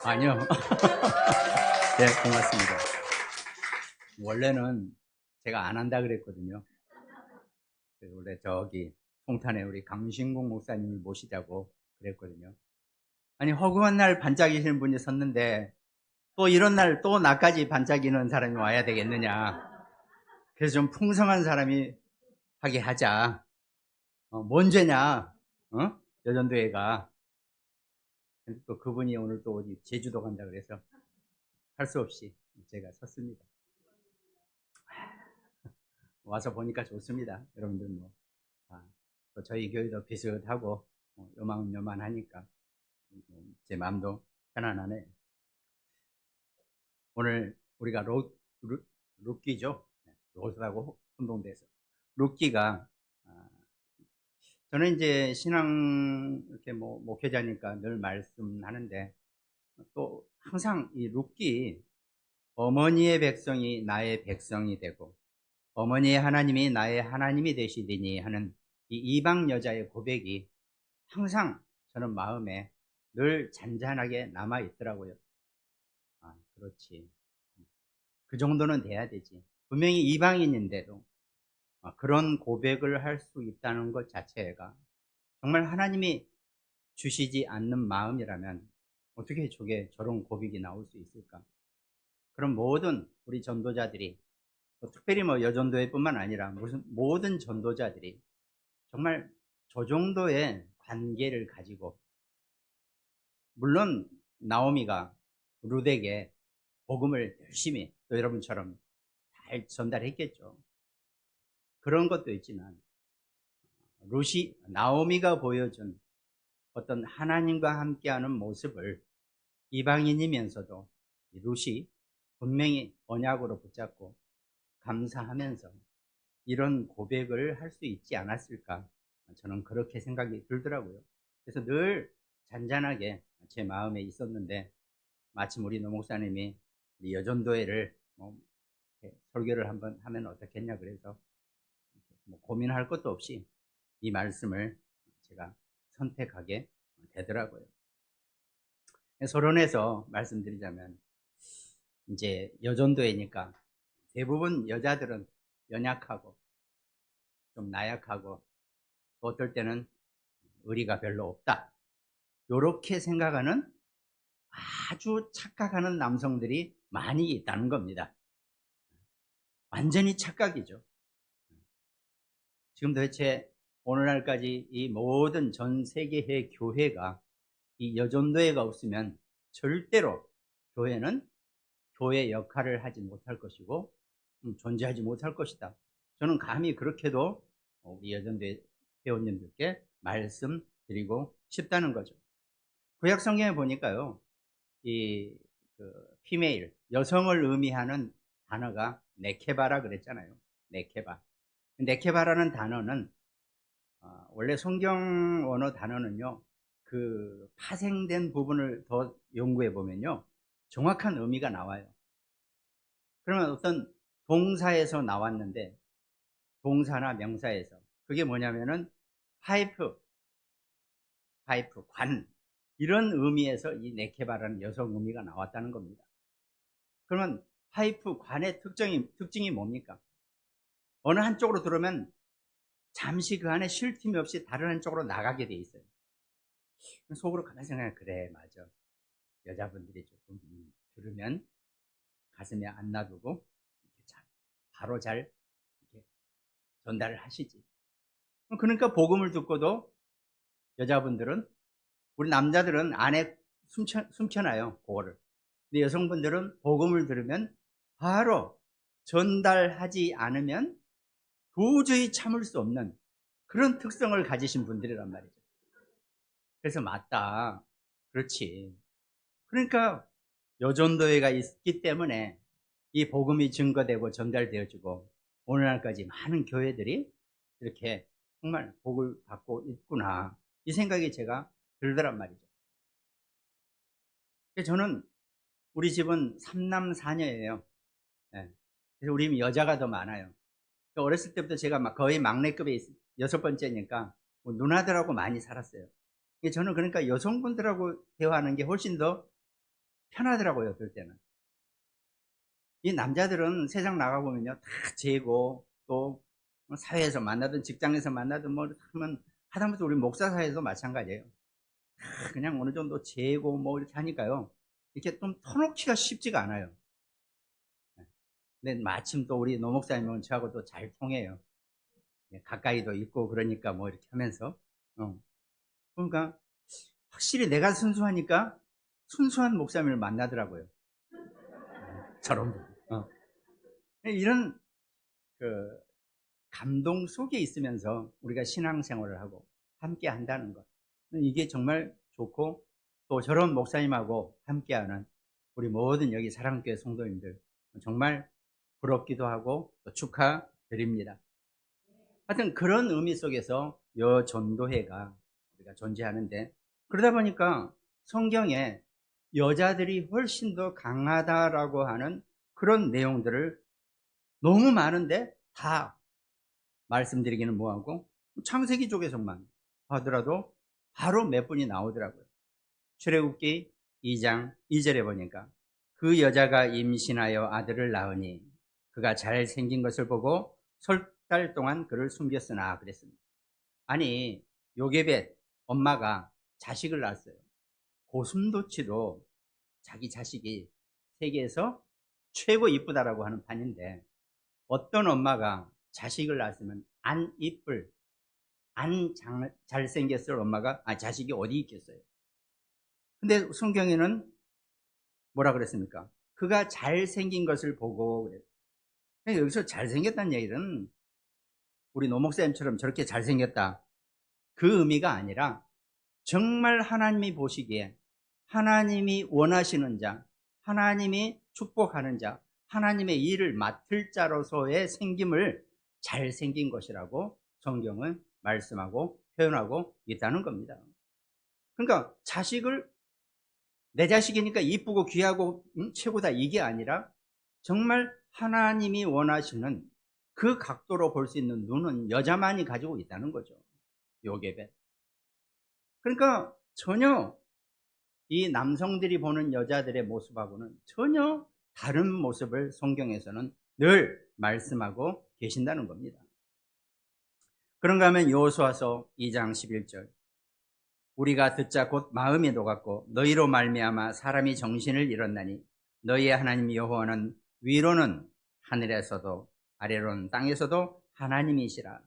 아니요. 네, 고맙습니다. 원래는 제가 안 한다 그랬거든요. 그래서 원래 저기 송탄에 우리 강신국 목사님을 모시자고 그랬거든요. 아니, 허구한 날 반짝이시는 분이 섰는데 또 이런 날 또 나까지 반짝이는 사람이 와야 되겠느냐. 그래서 좀 풍성한 사람이 하게 하자. 뭔 죄냐, 여전도회가. 근데 또 그분이 오늘 또 어디 제주도 간다 그래서 할 수 없이 제가 섰습니다. 와서 보니까 좋습니다. 여러분들 뭐, 또 저희 교회도 비슷하고, 요만요만하니까, 제 마음도 편안하네. 오늘 우리가 룻기죠. 롯하고 혼동돼서. 룻기가, 아, 저는 이제 신앙, 이렇게 뭐, 목회자니까 늘 말씀하는데, 또 항상 이 룻기, 어머니의 백성이 나의 백성이 되고, 어머니의 하나님이 나의 하나님이 되시리니 하는 이 이방 여자의 고백이 항상 저는 마음에 늘 잔잔하게 남아 있더라고요. 아, 그렇지. 그 정도는 돼야 되지. 분명히 이방인인데도 그런 고백을 할 수 있다는 것 자체가 정말 하나님이 주시지 않는 마음이라면 어떻게 저런 고백이 나올 수 있을까? 그럼 모든 우리 전도자들이, 특별히 뭐 여전도회뿐만 아니라 무슨 모든 전도자들이 정말 저 정도의 관계를 가지고, 물론 나오미가 룻에게 복음을 열심히 또 여러분처럼 잘 전달했겠죠. 그런 것도 있지만 나오미가 보여준 어떤 하나님과 함께하는 모습을 이방인이면서도 룻이 분명히 언약으로 붙잡고 감사하면서 이런 고백을 할 수 있지 않았을까, 저는 그렇게 생각이 들더라고요. 그래서 늘 잔잔하게 제 마음에 있었는데, 마침 우리 노 목사님이 우리 여전도회를 뭐 이렇게 설교를 한번 하면 어떻겠냐 그래서 뭐 고민할 것도 없이 이 말씀을 제가 선택하게 되더라고요. 서론에서 말씀드리자면, 이제 여전도회니까 대부분 여자들은 연약하고 좀 나약하고 또 어떨 때는 의리가 별로 없다, 이렇게 생각하는, 아주 착각하는 남성들이 많이 있다는 겁니다. 완전히 착각이죠. 지금 도대체 오늘날까지 이 모든 전 세계의 교회가 이 여전도회가 없으면 절대로 교회는 교회 역할을 하지 못할 것이고 존재하지 못할 것이다. 저는 감히 그렇게도 우리 여전도회 회원님들께 말씀드리고 싶다는 거죠. 구약 성경에 보니까요, 이 피메일, 여성을 의미하는 단어가 네케바라 그랬잖아요. 네케바. 네케바라는 단어는 원래 성경 언어 단어는요, 그 파생된 부분을 더 연구해 보면요, 정확한 의미가 나와요. 그러면 어떤 동사에서 나왔는데, 동사나 명사에서, 그게 뭐냐면은 파이프, 관, 이런 의미에서 이 네케바라는 여성 의미가 나왔다는 겁니다. 그러면 파이프 관의 특징이 뭡니까? 어느 한쪽으로 들어오면 잠시 그 안에 쉴 틈이 없이 다른 한쪽으로 나가게 돼 있어요. 속으로 가만히 생각해, 그래, 맞아. 여자분들이 조금 들으면 가슴에 안 놔두고 바로 잘 이렇게 전달을 하시지. 그러니까 복음을 듣고도 여자분들은, 우리 남자들은 안에 숨겨놔요, 그거를. 근데 여성분들은 복음을 들으면 바로 전달하지 않으면 도저히 참을 수 없는 그런 특성을 가지신 분들이란 말이죠. 그래서 맞다. 그렇지. 그러니까 여전도회가 있기 때문에 이 복음이 증거되고 전달되어지고 오늘날까지 많은 교회들이 이렇게 정말 복을 받고 있구나, 이 생각이 제가 들더란 말이죠. 저는 우리 집은 3남 4녀예요. 그래서 우리 여자가 더 많아요. 어렸을 때부터 제가 막 거의 막내급에 6번째니까 뭐 누나들하고 많이 살았어요. 저는 그러니까 여성분들하고 대화하는 게 훨씬 더 편하더라고요, 어떨 때는. 이 남자들은 세상 나가보면요, 다 재고, 또 사회에서 만나든 직장에서 만나든 뭐 하면, 하다못해 우리 목사 사회에도 마찬가지예요. 다 그냥 어느 정도 재고 뭐 이렇게 하니까요, 이렇게 좀 터놓기가 쉽지가 않아요. 근데 마침 또 우리 노 목사님은 저하고 또 잘 통해요. 가까이도 있고 그러니까 뭐 이렇게 하면서. 그러니까 확실히 내가 순수하니까 순수한 목사님을 만나더라고요. 저런 분. 이런 그 감동 속에 있으면서 우리가 신앙생활을 하고 함께 한다는 것, 이게 정말 좋고, 또 저런 목사님하고 함께하는 우리 모든 여기 사랑교회 성도님들 정말 부럽기도 하고 또 축하드립니다. 하여튼 그런 의미 속에서 여전도회가 우리가 존재하는데, 그러다 보니까 성경에 여자들이 훨씬 더 강하다라고 하는 그런 내용들을 너무 많은데 다 말씀드리기는 뭐하고, 창세기 쪽에서만 하더라도 바로 몇 분이 나오더라고요. 출애굽기 2장 2절에 보니까 그 여자가 임신하여 아들을 낳으니 그가 잘생긴 것을 보고 석 달 동안 그를 숨겼으나 그랬습니다. 아니, 요게벳 엄마가 자식을 낳았어요. 고슴도치도 자기 자식이 세계에서 최고 이쁘다라고 하는 판인데, 어떤 엄마가 자식을 낳았으면 안 이쁠, 안 잘생겼을 엄마가 자식이 어디 있겠어요. 근데 성경에는 뭐라 그랬습니까? 그가 잘생긴 것을 보고 그래요. 여기서 잘생겼다는 얘기는 우리 노 목사님처럼 저렇게 잘생겼다, 그 의미가 아니라 정말 하나님이 보시기에 하나님이 원하시는 자, 하나님이 축복하는 자, 하나님의 일을 맡을 자로서의 생김을 잘생긴 것이라고 성경은 말씀하고 표현하고 있다는 겁니다. 그러니까 자식을 내 자식이니까 이쁘고 귀하고 최고다, 이게 아니라 정말 하나님이 원하시는 그 각도로 볼 수 있는 눈은 여자만이 가지고 있다는 거죠. 요게벳. 그러니까 전혀 이 남성들이 보는 여자들의 모습하고는 전혀 다른 모습을 성경에서는 늘 말씀하고 계신다는 겁니다. 그런가 하면 여호수아서 2장 11절, 우리가 듣자 곧 마음이 녹았고 너희로 말미암아 사람이 정신을 잃었나니 너희의 하나님 여호와는 위로는 하늘에서도 아래로는 땅에서도 하나님이시라.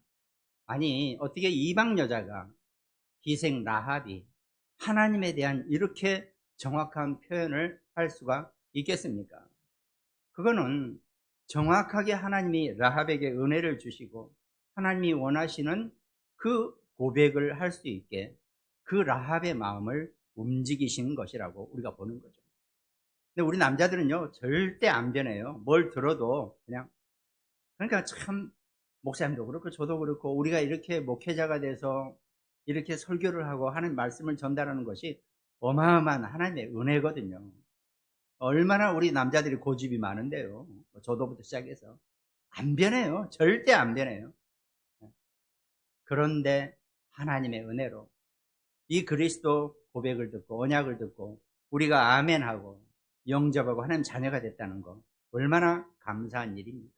아니, 어떻게 이방 여자가, 기생 라합이 하나님에 대한 이렇게 정확한 표현을 할 수가 있겠습니까? 그거는 정확하게 하나님이 라합에게 은혜를 주시고 하나님이 원하시는 그 고백을 할 수 있게 그 라합의 마음을 움직이신 것이라고 우리가 보는 거죠. 근데 우리 남자들은요, 절대 안 변해요. 뭘 들어도 그냥. 그러니까 참, 목사님도 그렇고 저도 그렇고 우리가 이렇게 목회자가 돼서 이렇게 설교를 하고 하는 말씀을 전달하는 것이 어마어마한 하나님의 은혜거든요. 얼마나 우리 남자들이 고집이 많은데요. 저도부터 시작해서 안 변해요. 절대 안 변해요. 그런데 하나님의 은혜로 이 그리스도 고백을 듣고 언약을 듣고 우리가 아멘하고 영접하고 하나님 자녀가 됐다는 거, 얼마나 감사한 일입니까?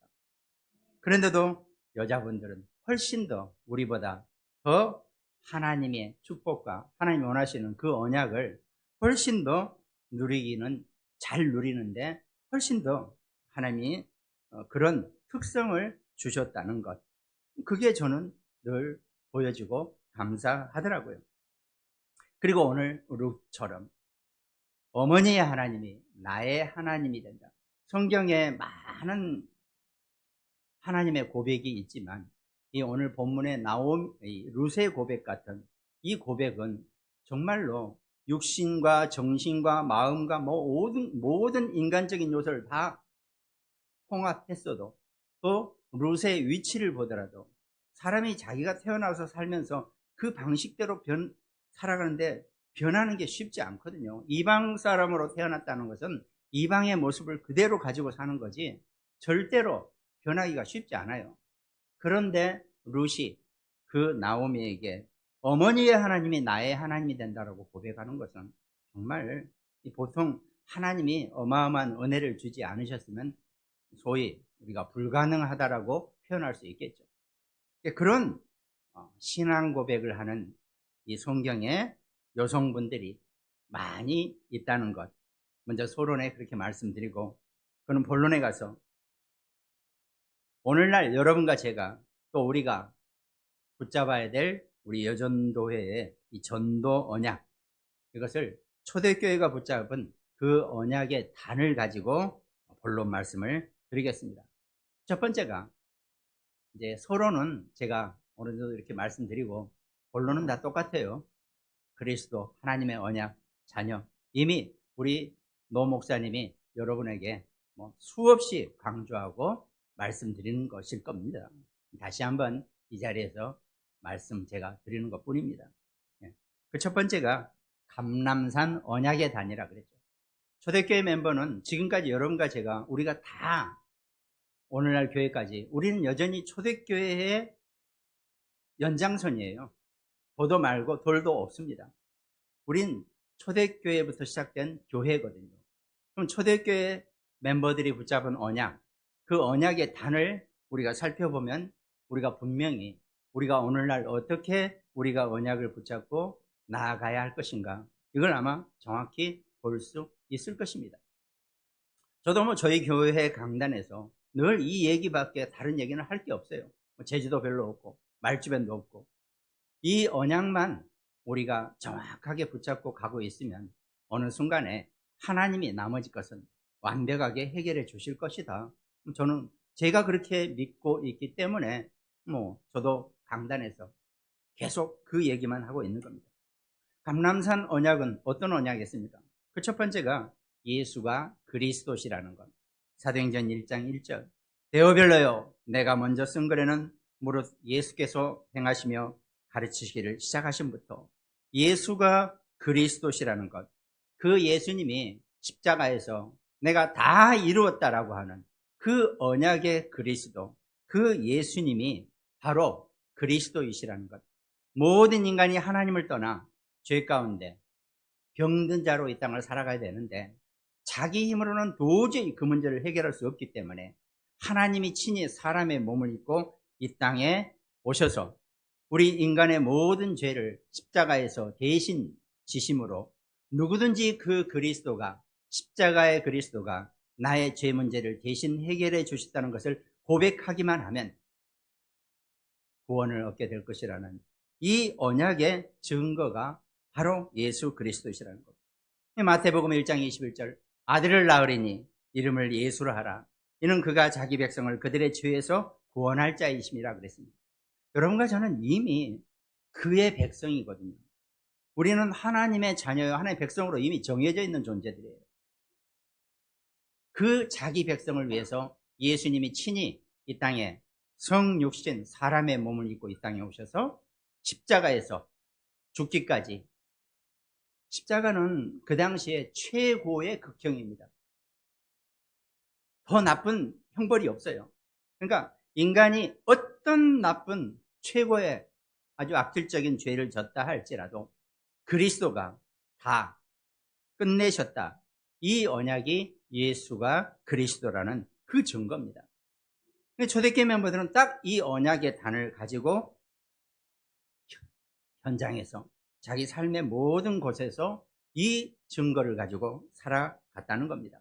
그런데도 여자분들은 훨씬 더 우리보다 더 하나님의 축복과 하나님이 원하시는 그 언약을 훨씬 더 누리기는, 잘 누리는데 훨씬 더 하나님이 그런 특성을 주셨다는 것, 그게 저는 늘 보여지고 감사하더라고요. 그리고 오늘 룻처럼 어머니의 하나님이 나의 하나님이 된다. 성경에 많은 하나님의 고백이 있지만 이 오늘 본문에 나온 룻의 고백 같은 이 고백은 정말로 육신과 정신과 마음과 모든 인간적인 요소를 다 통합했어도, 또 룻의 위치를 보더라도 사람이 자기가 태어나서 살면서 그 방식대로 살아가는데 변하는 게 쉽지 않거든요. 이방 사람으로 태어났다는 것은 이방의 모습을 그대로 가지고 사는 거지 절대로 변하기가 쉽지 않아요. 그런데 룻이 그 나오미에게 어머니의 하나님이 나의 하나님이 된다라고 고백하는 것은 정말 보통 하나님이 어마어마한 은혜를 주지 않으셨으면 소위 우리가 불가능하다라고 표현할 수 있겠죠. 그런 신앙 고백을 하는 이 성경에 여성분들이 많이 있다는 것, 먼저 서론에 그렇게 말씀드리고, 그는 본론에 가서 오늘날 여러분과 제가 또 우리가 붙잡아야 될 우리 여전도회의 이 전도 언약, 이것을 초대교회가 붙잡은 그 언약의 단을 가지고 본론 말씀을 드리겠습니다. 첫 번째가 이제 서론은 제가 어느 정도 이렇게 말씀드리고, 본론은 다 똑같아요. 그리스도 하나님의 언약 자녀, 이미 우리 노 목사님이 여러분에게 수없이 강조하고 말씀드리는 것일 겁니다. 다시 한번 이 자리에서 말씀 제가 드리는 것 뿐입니다. 그 첫 번째가 감람산 언약의 단이라 그랬죠. 초대교회 멤버는 지금까지 여러분과 제가 우리가 다 오늘날 교회까지 우리는 여전히 초대교회의 연장선이에요. 도도 말고 돌도 없습니다. 우린 초대교회부터 시작된 교회거든요. 그럼 초대교회 멤버들이 붙잡은 언약, 그 언약의 단을 우리가 살펴보면 우리가 분명히 우리가 오늘날 어떻게 우리가 언약을 붙잡고 나아가야 할 것인가, 이걸 아마 정확히 볼 수 있을 것입니다. 저도 저희 교회 강단에서 늘 이 얘기밖에 다른 얘기는 할 게 없어요. 제주도 별로 없고 말주변도 없고, 이 언약만 우리가 정확하게 붙잡고 가고 있으면 어느 순간에 하나님이 나머지 것은 완벽하게 해결해 주실 것이다. 저는 제가 그렇게 믿고 있기 때문에 저도 강단에서 계속 그 얘기만 하고 있는 겁니다. 감람산 언약은 어떤 언약이었습니까? 그 첫 번째가 예수가 그리스도시라는 것. 사도행전 1장 1절. 데오별로요, 내가 먼저 쓴 글에는 무릇 예수께서 행하시며 가르치시기를 시작하신부터 예수가 그리스도시라는 것, 그 예수님이 십자가에서 내가 다 이루었다라고 하는 그 언약의 그리스도, 그 예수님이 바로 그리스도이시라는 것. 모든 인간이 하나님을 떠나 죄 가운데 병든 자로 이 땅을 살아가야 되는데 자기 힘으로는 도저히 그 문제를 해결할 수 없기 때문에 하나님이 친히 사람의 몸을 입고 이 땅에 오셔서 우리 인간의 모든 죄를 십자가에서 대신 지심으로 누구든지 그 그리스도가, 십자가의 그리스도가 나의 죄 문제를 대신 해결해 주셨다는 것을 고백하기만 하면 구원을 얻게 될 것이라는 이 언약의 증거가 바로 예수 그리스도이시라는 것. 마태복음 1장 21절, 아들을 낳으리니 이름을 예수라 하라. 이는 그가 자기 백성을 그들의 죄에서 구원할 자이심이라 그랬습니다. 여러분과 저는 이미 그의 백성이거든요. 우리는 하나님의 자녀요, 하나님의 백성으로 이미 정해져 있는 존재들이에요. 그 자기 백성을 위해서 예수님이 친히 이 땅에 성육신 사람의 몸을 입고 이 땅에 오셔서 십자가에서 죽기까지, 십자가는 그 당시에 최고의 극형입니다. 더 나쁜 형벌이 없어요. 그러니까 인간이 어떤 나쁜 최고의 아주 악질적인 죄를 졌다 할지라도 그리스도가 다 끝내셨다. 이 언약이 예수가 그리스도라는 그 증거입니다. 초대교회 멤버들은 딱 이 언약의 단을 가지고 현장에서 자기 삶의 모든 곳에서 이 증거를 가지고 살아갔다는 겁니다.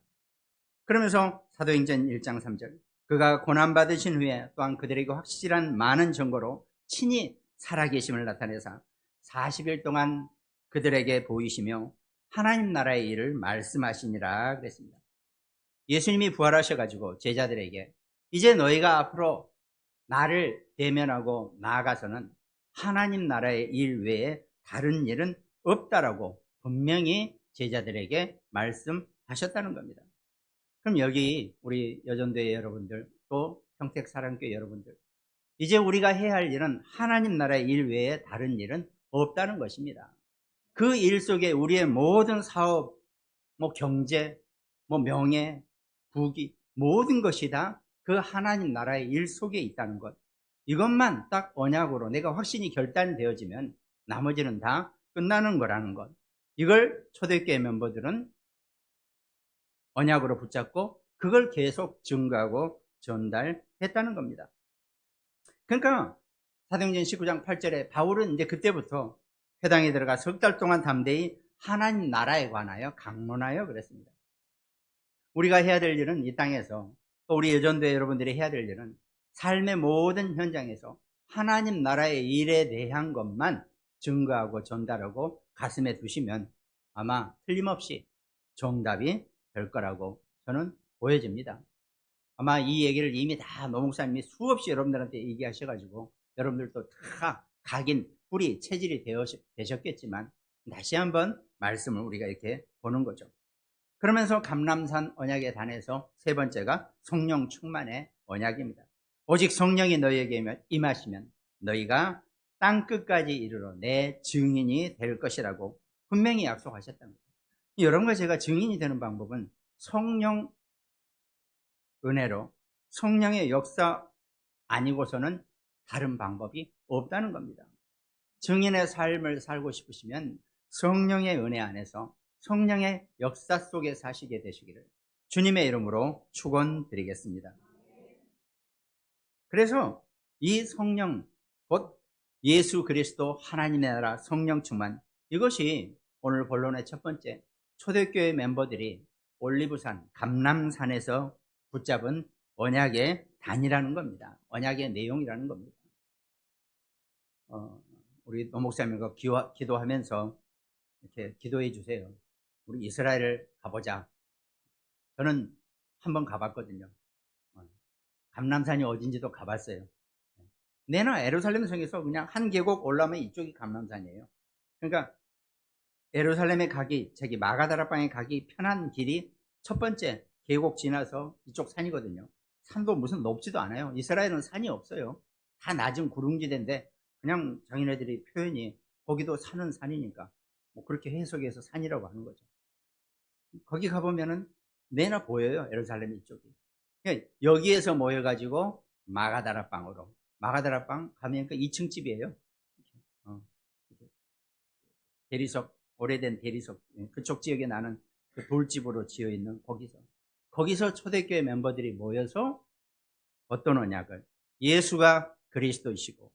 그러면서 사도행전 1장 3절, 그가 고난받으신 후에 또한 그들에게 확실한 많은 증거로 친히 살아계심을 나타내사 40일 동안 그들에게 보이시며 하나님 나라의 일을 말씀하시니라 그랬습니다. 예수님이 부활하셔가지고 제자들에게 이제 너희가 앞으로 나를 대면하고 나아가서는 하나님 나라의 일 외에 다른 일은 없다라고 분명히 제자들에게 말씀하셨다는 겁니다. 그럼 여기 우리 여전도회 여러분들, 또 평택사랑교회 여러분들, 이제 우리가 해야 할 일은 하나님 나라의 일 외에 다른 일은 없다는 것입니다. 그 일 속에 우리의 모든 사업, 경제, 명예, 부귀, 모든 것이 다 그 하나님 나라의 일 속에 있다는 것, 이것만 딱 언약으로 내가 확신이 결단되어지면 나머지는 다 끝나는 거라는 것, 이걸 초대교회 멤버들은 언약으로 붙잡고 그걸 계속 증거하고 전달했다는 겁니다. 그러니까 사도행전 19장 8절에 바울은 이제 그때부터 회당에 들어가 석 달 동안 담대히 하나님 나라에 관하여 강론하여 그랬습니다. 우리가 해야 될 일은 이 땅에서, 또 우리 여전도회 여러분들이 해야 될 일은 삶의 모든 현장에서 하나님 나라의 일에 대한 것만 증거하고 전달하고 가슴에 두시면 아마 틀림없이 정답이 될 거라고 저는 보여집니다. 아마 이 얘기를 이미 다 노 목사님이 수없이 여러분들한테 얘기하셔가지고 여러분들도 다 각인, 뿌리, 체질이 되셨겠지만 다시 한번 말씀을 우리가 이렇게 보는 거죠. 그러면서 감람산 언약의 단에서 세 번째가 성령 충만의 언약입니다. 오직 성령이 너희에게 임하시면 너희가 땅끝까지 이르러 내 증인이 될 것이라고 분명히 약속하셨다는 거죠. 여러분과 제가 증인이 되는 방법은 성령 은혜로, 성령의 역사 아니고서는 다른 방법이 없다는 겁니다. 증인의 삶을 살고 싶으시면 성령의 은혜 안에서 성령의 역사 속에 사시게 되시기를 주님의 이름으로 축원드리겠습니다. 그래서 이 성령, 곧 예수 그리스도 하나님의 나라 성령 충만, 이것이 오늘 본론의 첫 번째, 초대교회 멤버들이 올리브산, 감람산에서 붙잡은 언약의 단이라는 겁니다. 언약의 내용이라는 겁니다. 우리 노 목사님과 기도하면서 이렇게 기도해 주세요. 우리 이스라엘을 가보자. 저는 한번 가봤거든요. 감람산이 어딘지도 가봤어요. 내나 예루살렘 성에서 그냥 한 계곡 올라오면 이쪽이 감람산이에요. 그러니까 예루살렘에 가기, 저기 마가다라방에 가기 편한 길이 첫 번째 계곡 지나서 이쪽 산이거든요. 산도 무슨 높지도 않아요. 이스라엘은 산이 없어요. 다 낮은 구릉지대인데 그냥 자기네들이 표현이 거기도 산은 산이니까 뭐 그렇게 해석해서 산이라고 하는 거죠. 거기 가보면은 내나 보여요. 예루살렘 이쪽이. 그러니까 여기에서 모여가지고 마가다라방으로, 마가다라방 가면 그 2층 집이에요. 대리석, 오래된 대리석, 그쪽 지역에 나는 그 돌집으로 지어 있는 거기서 초대교회 멤버들이 모여서 어떤 언약을, 예수가 그리스도이시고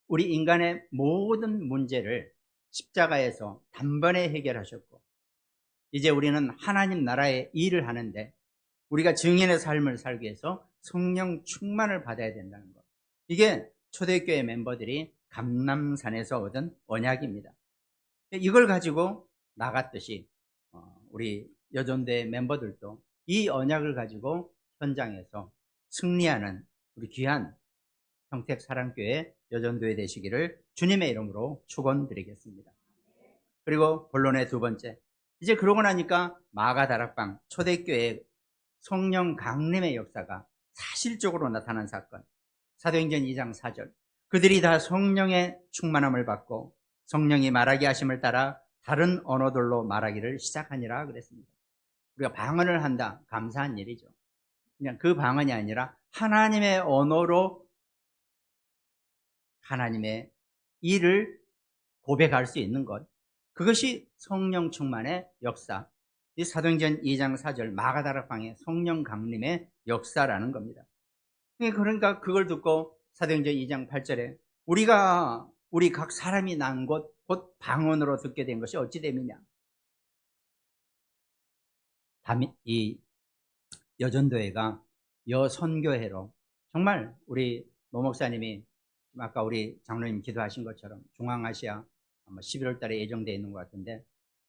우리 인간의 모든 문제를 십자가에서 단번에 해결하셨고 이제 우리는 하나님 나라의 일을 하는데 우리가 증인의 삶을 살기 위해서 성령 충만을 받아야 된다는 것, 이게 초대교회 멤버들이 감람산에서 얻은 언약입니다. 이걸 가지고 나갔듯이 우리 여전대 멤버들도 이 언약을 가지고 현장에서 승리하는 우리 귀한 평택사랑교회 여전도회 되시기를 주님의 이름으로 축원드리겠습니다. 그리고 본론의 두 번째, 이제 그러고 나니까 마가다락방 초대교회 성령 강림의 역사가 사실적으로 나타난 사건, 사도행전 2장 4절, 그들이 다 성령의 충만함을 받고 성령이 말하게 하심을 따라 다른 언어들로 말하기를 시작하니라 그랬습니다. 우리가 방언을 한다, 감사한 일이죠. 그냥 그 방언이 아니라 하나님의 언어로 하나님의 일을 고백할 수 있는 것, 그것이 성령 충만의 역사, 이 사도행전 2장 4절 마가다락방의 성령 강림의 역사라는 겁니다. 그러니까 그걸 듣고 사도행전 2장 8절에 우리 각 사람이 난 곳 곧 방언으로 듣게 된 것이 어찌 됨이냐. 이 여전도회가 여선교회로 정말 우리 노 목사님이 아까 우리 장로님 기도하신 것처럼 중앙아시아 아마 11월 달에 예정되어 있는 것 같은데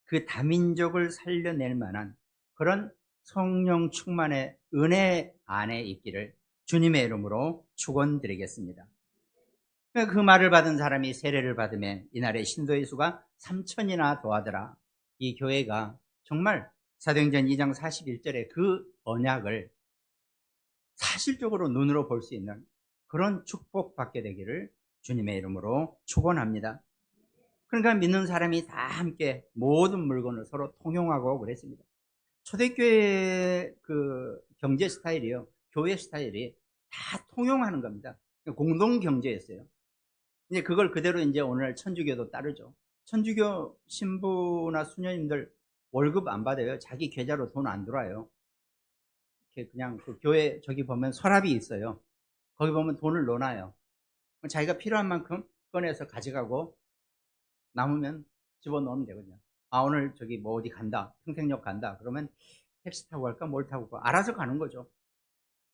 그 다민족을 살려낼 만한 그런 성령 충만의 은혜 안에 있기를 주님의 이름으로 축원드리겠습니다. 그 말을 받은 사람이 세례를 받으면 이날에 신도의 수가 3,000이나 더하더라. 이 교회가 정말 사도행전 2장 41절에 그 언약을 사실적으로 눈으로 볼 수 있는 그런 축복받게 되기를 주님의 이름으로 축원합니다. 그러니까 믿는 사람이 다 함께 모든 물건을 서로 통용하고 그랬습니다. 초대교회 그 경제 스타일이요, 교회 스타일이 다 통용하는 겁니다. 공동 경제였어요. 이제 그걸 그대로 이제 오늘 천주교도 따르죠. 천주교 신부나 수녀님들 월급 안 받아요. 자기 계좌로 돈 안 들어와요. 이렇게 그냥 그 교회 저기 보면 서랍이 있어요. 거기 보면 돈을 넣어놔요. 자기가 필요한 만큼 꺼내서 가져가고 남으면 집어넣으면 되거든요. 아, 오늘 저기 뭐 어디 간다. 평택역 간다. 그러면 택시 타고 갈까? 뭘 타고 갈까? 알아서 가는 거죠.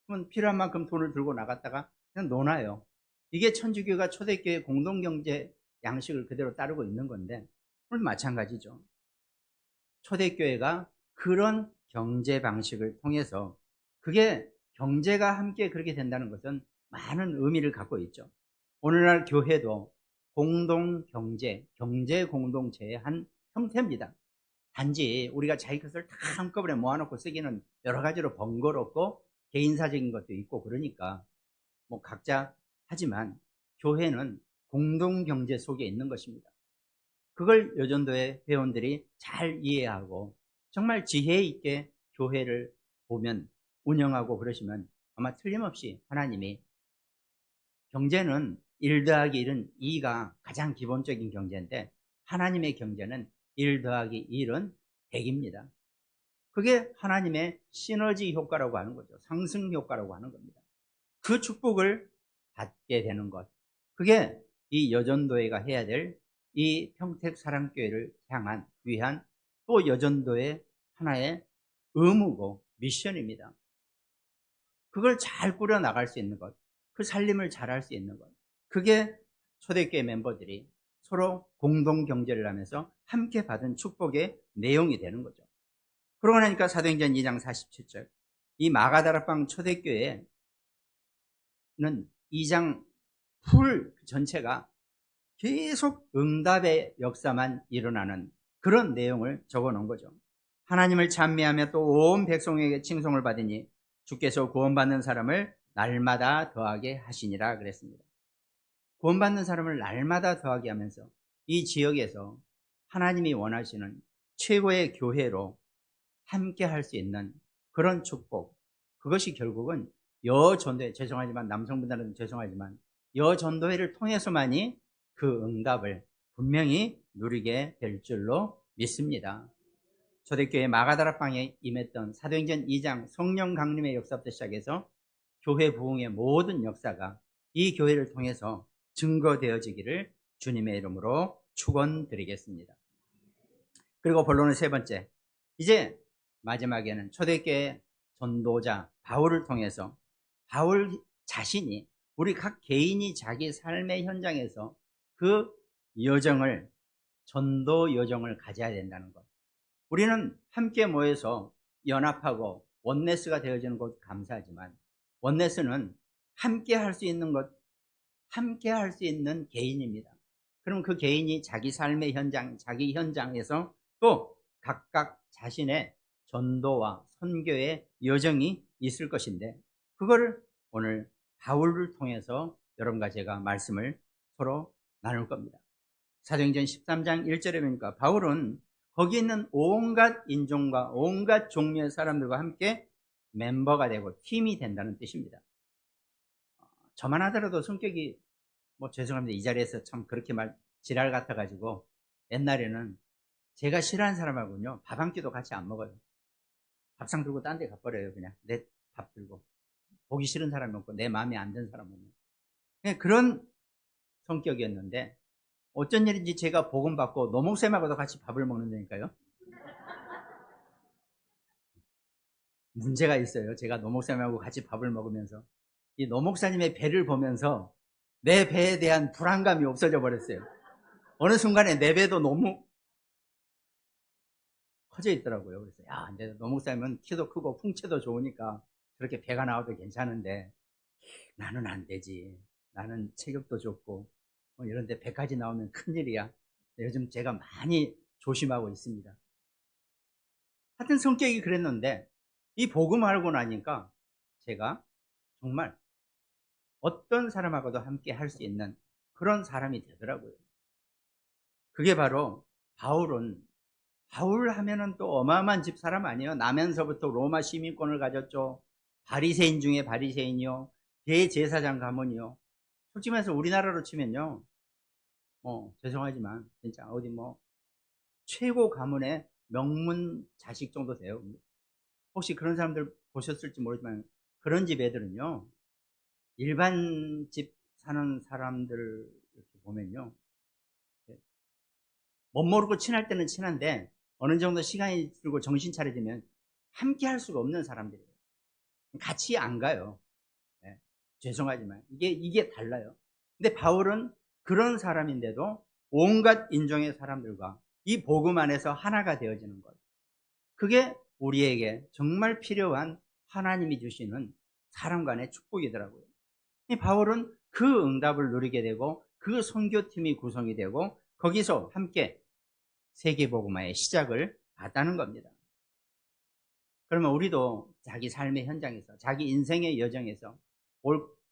그러면 필요한 만큼 돈을 들고 나갔다가 그냥 넣어놔요. 이게 천주교가 초대교회 공동경제 양식을 그대로 따르고 있는 건데 오늘 마찬가지죠. 초대교회가 그런 경제 방식을 통해서 그게 경제가 함께 그렇게 된다는 것은 많은 의미를 갖고 있죠. 오늘날 교회도 공동경제, 경제 공동체의 한 형태입니다. 단지 우리가 자기 것을 다 한꺼번에 모아놓고 쓰기는 여러 가지로 번거롭고 개인사적인 것도 있고 그러니까 뭐 각자 하지만 교회는 공동경제 속에 있는 것입니다. 그걸 여전도의 회원들이 잘 이해하고 정말 지혜 있게 교회를 보면 운영하고 그러시면 아마 틀림없이 하나님이 경제는 1 더하기 1은 2가 가장 기본적인 경제인데 하나님의 경제는 1 더하기 1은 100입니다. 그게 하나님의 시너지 효과라고 하는 거죠. 상승 효과라고 하는 겁니다. 그 축복을 받게 되는 것. 그게 이 여전도회가 해야 될 이 평택사랑교회를 향한 위한 또 여전도의 하나의 의무고 미션입니다. 그걸 잘 꾸려나갈 수 있는 것, 그 살림을 잘 할 수 있는 것, 그게 초대교회 멤버들이 서로 공동경제를 하면서 함께 받은 축복의 내용이 되는 거죠. 그러고 나니까 사도행전 2장 47절 이 마가다락방 초대교회는 2장 풀 전체가 계속 응답의 역사만 일어나는 그런 내용을 적어 놓은 거죠. 하나님을 찬미하며 또 온 백성에게 칭송을 받으니 주께서 구원받는 사람을 날마다 더하게 하시니라 그랬습니다. 구원받는 사람을 날마다 더하게 하면서 이 지역에서 하나님이 원하시는 최고의 교회로 함께 할 수 있는 그런 축복, 그것이 결국은 여전도회, 죄송하지만 남성분들은 죄송하지만 여전도회를 통해서만이 그 응답을 분명히 누리게 될 줄로 믿습니다. 초대교회 마가다락방에 임했던 사도행전 2장 성령 강림의 역사부터 시작해서 교회 부흥의 모든 역사가 이 교회를 통해서 증거되어지기를 주님의 이름으로 축원드리겠습니다. 그리고 본론의 세 번째, 이제 마지막에는 초대교회 전도자 바울을 통해서 바울 자신이 우리 각 개인이 자기 삶의 현장에서 그 여정을, 전도 여정을 가져야 된다는 것. 우리는 함께 모여서 연합하고 원네스가 되어지는 것 감사하지만 원네스는 함께 할 수 있는 것, 함께 할 수 있는 개인입니다. 그럼 그 개인이 자기 삶의 현장, 자기 현장에서 또 각각 자신의 전도와 선교의 여정이 있을 것인데 그거를 오늘 바울을 통해서 여러분과 제가 말씀을 서로 나눌 겁니다. 사도행전 13장 1절에 보니까 바울은 거기 있는 온갖 인종과 온갖 종류의 사람들과 함께 멤버가 되고 팀이 된다는 뜻입니다. 저만 하더라도 성격이 뭐 죄송합니다. 이 자리에서 참 그렇게 지랄 같아가지고 옛날에는 제가 싫어하는 사람하고는요 밥 한 끼도 같이 안 먹어요. 밥상 들고 딴 데 가버려요. 그냥 내 밥 들고 보기 싫은 사람이 없고 내 마음에 안 드는 사람 없는 그냥 그런 성격이었는데 어쩐 일인지 제가 복음 받고 노목쌤하고도 같이 밥을 먹는다니까요. 문제가 있어요. 제가 노목사님하고 같이 밥을 먹으면서 이 노목사님의 배를 보면서 내 배에 대한 불안감이 없어져 버렸어요. 어느 순간에 내 배도 너무 커져 있더라고요. 그래서 야, 근데 노목사님은 키도 크고 풍채도 좋으니까 저렇게 배가 나와도 괜찮은데 나는 안 되지. 나는 체격도 좋고 이런데 배까지 나오면 큰일이야. 요즘 제가 많이 조심하고 있습니다. 하여튼 성격이 그랬는데 이 복음을 알고 나니까 제가 정말 어떤 사람하고도 함께 할 수 있는 그런 사람이 되더라고요. 그게 바로 바울 하면은 또 어마어마한 집 사람 아니에요. 나면서부터 로마 시민권을 가졌죠. 바리새인 중에 바리새인이요. 대제사장 가문이요. 솔직히 말해서 우리나라로 치면요. 죄송하지만 진짜 어디 뭐 최고 가문의 명문 자식 정도 돼요. 혹시 그런 사람들 보셨을지 모르지만 그런 집 애들은요, 일반 집 사는 사람들 이렇게 보면요, 못 모르고 친할 때는 친한데 어느 정도 시간이 들고 정신 차려지면 함께 할 수가 없는 사람들이에요. 같이 안 가요. 네, 죄송하지만 이게 달라요. 근데 바울은 그런 사람인데도 온갖 인종의 사람들과 이 복음 안에서 하나가 되어지는 것, 그게 우리에게 정말 필요한 하나님이 주시는 사람 간의 축복이더라고요. 이 바울은 그 응답을 누리게 되고 그 선교팀이 구성이 되고 거기서 함께 세계복음화의 시작을 봤다는 겁니다. 그러면 우리도 자기 삶의 현장에서, 자기 인생의 여정에서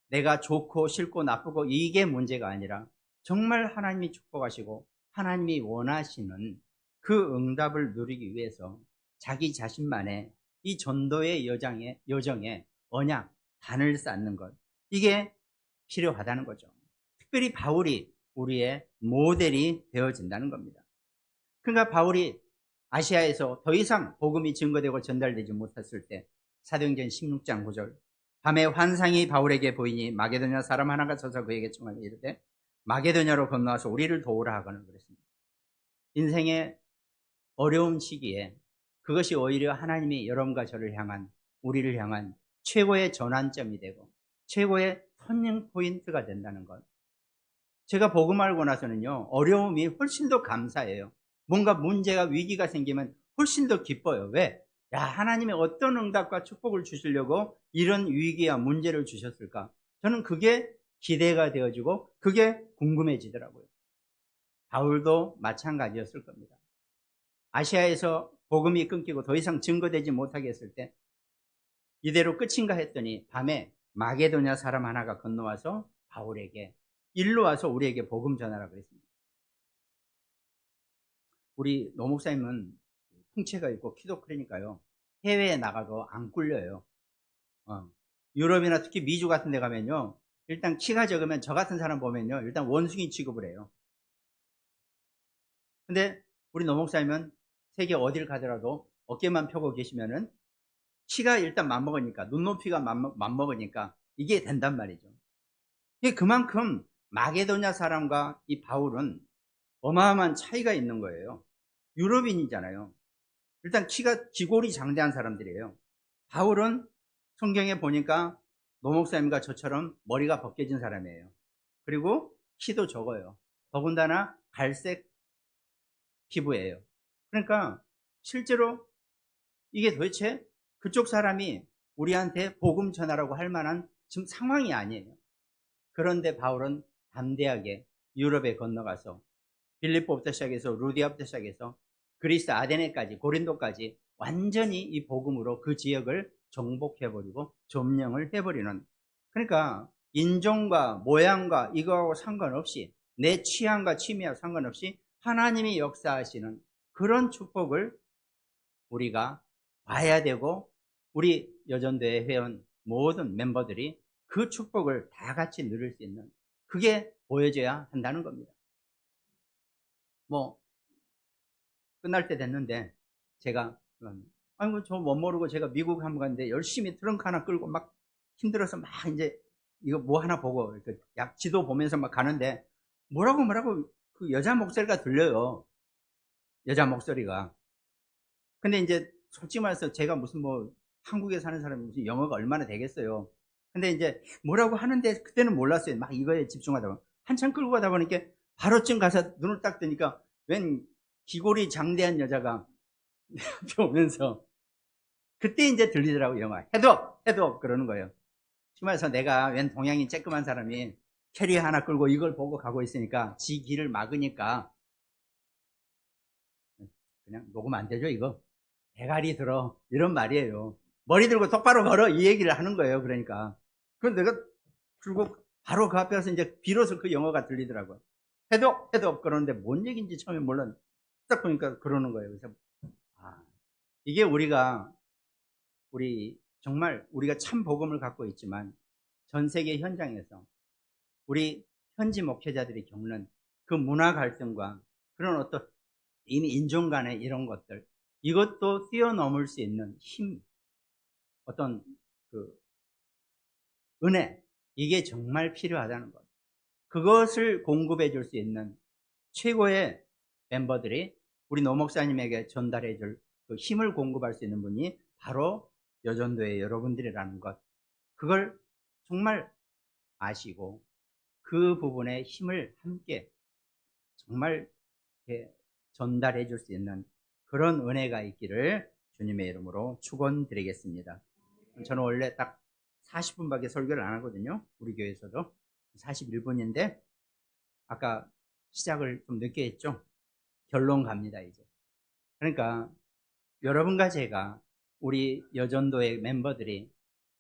내가 좋고 싫고 나쁘고 이게 문제가 아니라 정말 하나님이 축복하시고 하나님이 원하시는 그 응답을 누리기 위해서 자기 자신만의 이 전도의 여정에 언약, 단을 쌓는 것, 이게 필요하다는 거죠. 특별히 바울이 우리의 모델이 되어진다는 겁니다. 그러니까 바울이 아시아에서 더 이상 복음이 증거되고 전달되지 못했을 때 사도행전 16장 9절, 밤에 환상이 바울에게 보이니 마게도냐 사람 하나가 서서 그에게 청하여 이르되 마게도냐로 건너와서 우리를 도우라 하거늘 그랬습니다. 인생의 어려운 시기에 그것이 오히려 하나님이 여러분과 저를 향한, 우리를 향한 최고의 전환점이 되고 최고의 터닝 포인트가 된다는 것. 제가 복음 알고 나서는요, 어려움이 훨씬 더 감사해요. 뭔가 문제가, 위기가 생기면 훨씬 더 기뻐요. 왜? 야, 하나님이 어떤 응답과 축복을 주시려고 이런 위기와 문제를 주셨을까? 저는 그게 기대가 되어지고 그게 궁금해지더라고요. 바울도 마찬가지였을 겁니다. 아시아에서 복음이 끊기고 더 이상 증거되지 못하게 했을 때 이대로 끝인가 했더니 밤에 마게도냐 사람 하나가 건너와서 바울에게, 일로 와서 우리에게 복음 전하라고 그랬습니다. 우리 노 목사님은 풍채가 있고 키도 크니까요, 해외에 나가도 안 꿀려요. 유럽이나 특히 미주 같은 데 가면요, 일단 키가 적으면 저 같은 사람 보면요, 일단 원숭이 취급을 해요. 근데 우리 노 목사님은 세계 어딜 가더라도 어깨만 펴고 계시면은 키가 일단 맞먹으니까, 눈높이가 맞먹으니까 이게 된단 말이죠. 이게 그만큼 마게도냐 사람과 이 바울은 어마어마한 차이가 있는 거예요. 유럽인이잖아요. 일단 기골이 장대한 사람들이에요. 바울은 성경에 보니까 노 목사님과 저처럼 머리가 벗겨진 사람이에요. 그리고 키도 적어요. 더군다나 갈색 피부예요. 그러니까 실제로 이게 도대체 그쪽 사람이 우리한테 복음 전하라고 할 만한 지금 상황이 아니에요. 그런데 바울은 담대하게 유럽에 건너가서 빌립보부터 시작해서 루디아부터 시작해서 그리스 아데네까지, 고린도까지 완전히 이 복음으로 그 지역을 정복해버리고 점령을 해버리는, 그러니까 인종과 모양과 이거하고 상관없이, 내 취향과 취미와 상관없이 하나님이 역사하시는 그런 축복을 우리가 봐야 되고, 우리 여전도의 회원 모든 멤버들이 그 축복을 다 같이 누릴 수 있는, 그게 보여져야 한다는 겁니다. 뭐 끝날 때 됐는데 제가 아이고 저 못 모르고 제가 미국 한번 갔는데 열심히 트렁크 하나 끌고 막 힘들어서 막 이제 이거 뭐 하나 보고 이렇게 약 지도 보면서 막 가는데 뭐라고 그 여자 목소리가 들려요. 여자 목소리가. 근데 이제 솔직히 말해서 제가 무슨 뭐 한국에 사는 사람이 무슨 영어가 얼마나 되겠어요. 근데 이제 뭐라고 하는데 그때는 몰랐어요. 막 이거에 집중하다 보면 한참 끌고 가다 보니까 바로쯤 가서 눈을 딱 뜨니까 웬 기골이 장대한 여자가 앞에 오면서 그때 이제 들리더라고요. 영화 헤드업 그러는 거예요. 지금 말해서 내가 웬 동양인 쬐끄만 사람이 캐리어 하나 끌고 이걸 보고 가고 있으니까 지 길을 막으니까 그냥 녹으면 안 되죠 이거. 대가리 들어 이런 말이에요. 머리 들고 똑바로 걸어 이 얘기를 하는 거예요. 그러니까 그럼 내가 그리고 바로 그 앞에 가서 이제 비로소 그 영어가 들리더라고요. 헤드업 그러는데 뭔 얘기인지 처음에 몰랐는데 딱 보니까 그러는 거예요. 그래서 이게 정말 우리가 참 복음을 갖고 있지만 전 세계 현장에서 우리 현지 목회자들이 겪는 그 문화 갈등과 그런 어떤 이미 인종 간의 이런 것들, 이것도 뛰어넘을 수 있는 힘, 어떤 그 은혜, 이게 정말 필요하다는 것. 그것을 공급해 줄 수 있는 최고의 멤버들이 우리 노 목사님에게 전달해 줄 그 힘을 공급할 수 있는 분이 바로 여전도의 여러분들이라는 것. 그걸 정말 아시고 그 부분에 힘을 함께 정말 이렇게 전달해 줄 수 있는 그런 은혜가 있기를 주님의 이름으로 축원드리겠습니다. 저는 원래 딱 40분밖에 설교를 안 하거든요. 우리 교회에서도 41분인데 아까 시작을 좀 늦게 했죠. 결론 갑니다 이제. 그러니까 여러분과 제가 우리 여전도의 멤버들이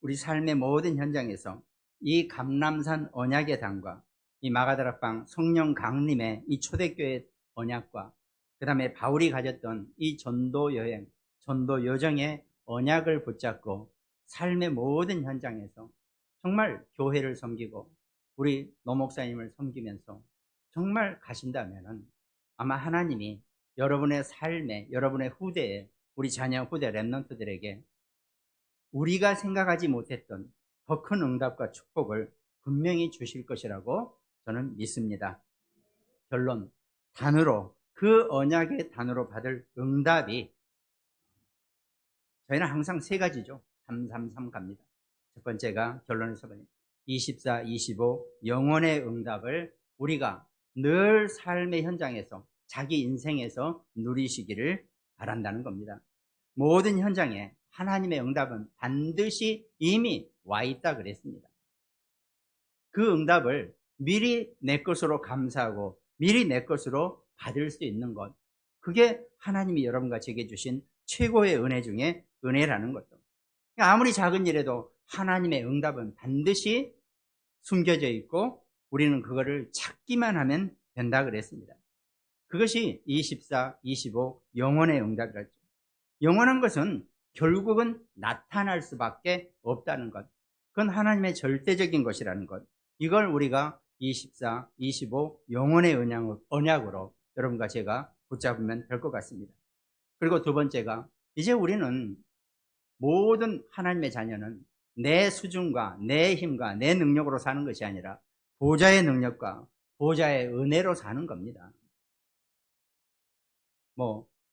우리 삶의 모든 현장에서 이 감람산 언약의 당과 이 마가다락방 성령 강림의 이 초대교회 언약과 그 다음에 바울이 가졌던 이 전도 여행, 전도 여정의 언약을 붙잡고 삶의 모든 현장에서 정말 교회를 섬기고 우리 노 목사님을 섬기면서 정말 가신다면은 아마 하나님이 여러분의 삶에, 여러분의 후대에, 우리 자녀 후대 랩런트들에게 우리가 생각하지 못했던 더 큰 응답과 축복을 분명히 주실 것이라고 저는 믿습니다. 결론, 단으로, 그 언약의 단으로 받을 응답이 저희는 항상 세 가지죠. 333 갑니다. 첫 번째가 결론에서 보니 24, 25 영혼의 응답을 우리가 늘 삶의 현장에서 자기 인생에서 누리시기를 바란다는 겁니다. 모든 현장에 하나님의 응답은 반드시 이미 와 있다 그랬습니다. 그 응답을 미리 내 것으로 감사하고 미리 내 것으로 받을 수 있는 것, 그게 하나님이 여러분과 제게 주신 최고의 은혜 중에 은혜라는 것도. 아무리 작은 일에도 하나님의 응답은 반드시 숨겨져 있고 우리는 그거를 찾기만 하면 된다 그랬습니다. 그것이 24, 25 영혼의 응답이었죠. 영원한 것은 결국은 나타날 수밖에 없다는 것. 그건 하나님의 절대적인 것이라는 것. 이걸 우리가 24, 25 영혼의 언약으로 여러분과 제가 붙잡으면 될 것 같습니다. 그리고 두 번째가 이제 우리는 모든 하나님의 자녀는 내 수준과 내 힘과 내 능력으로 사는 것이 아니라 보좌의 능력과 보좌의 은혜로 사는 겁니다.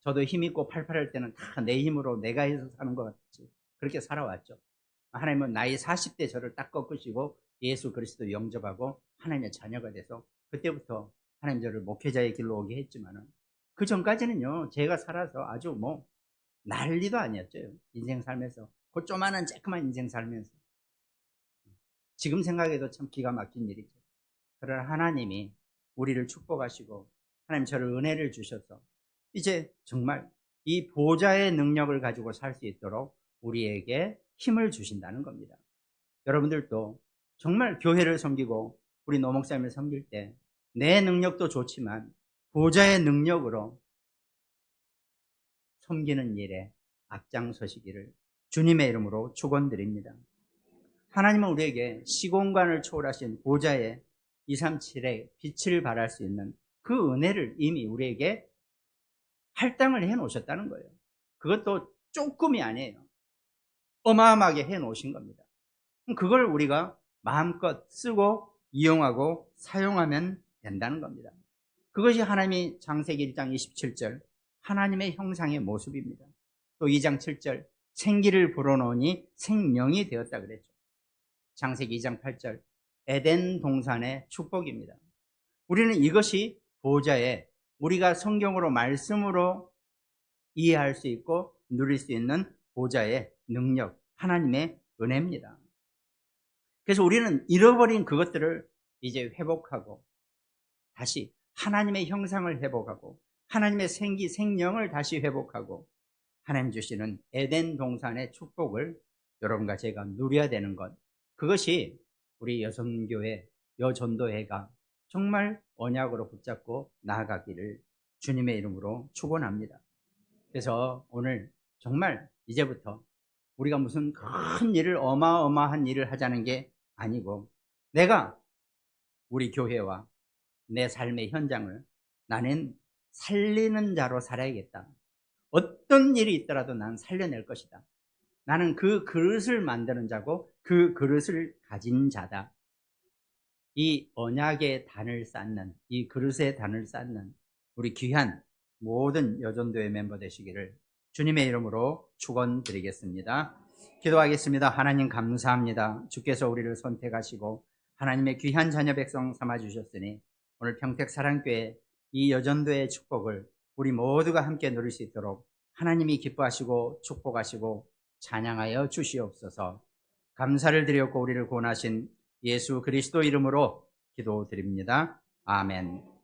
저도 힘있고 팔팔할 때는 다 내 힘으로 내가 해서 사는 것 같이 그렇게 살아왔죠. 하나님은 나이 40대 저를 딱 꺾으시고 예수 그리스도 영접하고 하나님의 자녀가 돼서 그때부터 하나님 저를 목회자의 길로 오게 했지만은 그 전까지는요, 제가 살아서 아주 난리도 아니었죠. 인생 살면서. 그 조그마한 쬐끄만 인생 살면서. 지금 생각해도 참 기가 막힌 일이죠. 그러나 하나님이 우리를 축복하시고 하나님 저를 은혜를 주셔서 이제 정말 이 보좌의 능력을 가지고 살 수 있도록 우리에게 힘을 주신다는 겁니다. 여러분들도 정말 교회를 섬기고 우리 노 목사님을 섬길 때 내 능력도 좋지만 보좌의 능력으로 섬기는 일에 앞장서시기를 주님의 이름으로 축원드립니다. 하나님은 우리에게 시공간을 초월하신 보좌의 237의 빛을 발할 수 있는 그 은혜를 이미 우리에게 할당을 해 놓으셨다는 거예요. 그것도 조금이 아니에요. 어마어마하게 해 놓으신 겁니다. 그걸 우리가 마음껏 쓰고 이용하고 사용하면 된다는 겁니다. 그것이 하나님이 창세기 1장 27절 하나님의 형상의 모습입니다. 또 2장 7절 생기를 불어넣으니 생명이 되었다 그랬죠. 창세기 2장 8절 에덴 동산의 축복입니다. 우리는 이것이 보좌에 우리가 성경으로 말씀으로 이해할 수 있고 누릴 수 있는 보좌의 능력, 하나님의 은혜입니다. 그래서 우리는 잃어버린 그것들을 이제 회복하고 다시 하나님의 형상을 회복하고 하나님의 생명을 다시 회복하고 하나님 주시는 에덴 동산의 축복을 여러분과 제가 누려야 되는 것, 그것이 우리 여성교회 여전도회가 정말 언약으로 붙잡고 나아가기를 주님의 이름으로 축원합니다. 그래서 오늘 정말 이제부터 우리가 무슨 큰 일을 어마어마한 일을 하자는 게 아니고 내가 우리 교회와 내 삶의 현장을 나는 살리는 자로 살아야겠다. 어떤 일이 있더라도 난 살려낼 것이다. 나는 그 그릇을 만드는 자고 그 그릇을 가진 자다. 이 언약의 단을 쌓는, 이 그릇의 단을 쌓는 우리 귀한 모든 여전도의 멤버 되시기를 주님의 이름으로 축원드리겠습니다. 기도하겠습니다. 하나님 감사합니다. 주께서 우리를 선택하시고 하나님의 귀한 자녀 백성 삼아주셨으니 오늘 평택사랑교회 이 여전도의 축복을 우리 모두가 함께 누릴 수 있도록 하나님이 기뻐하시고 축복하시고 찬양하여 주시옵소서. 감사를 드렸고 우리를 구원하신 예수 그리스도 이름으로 기도드립니다. 아멘.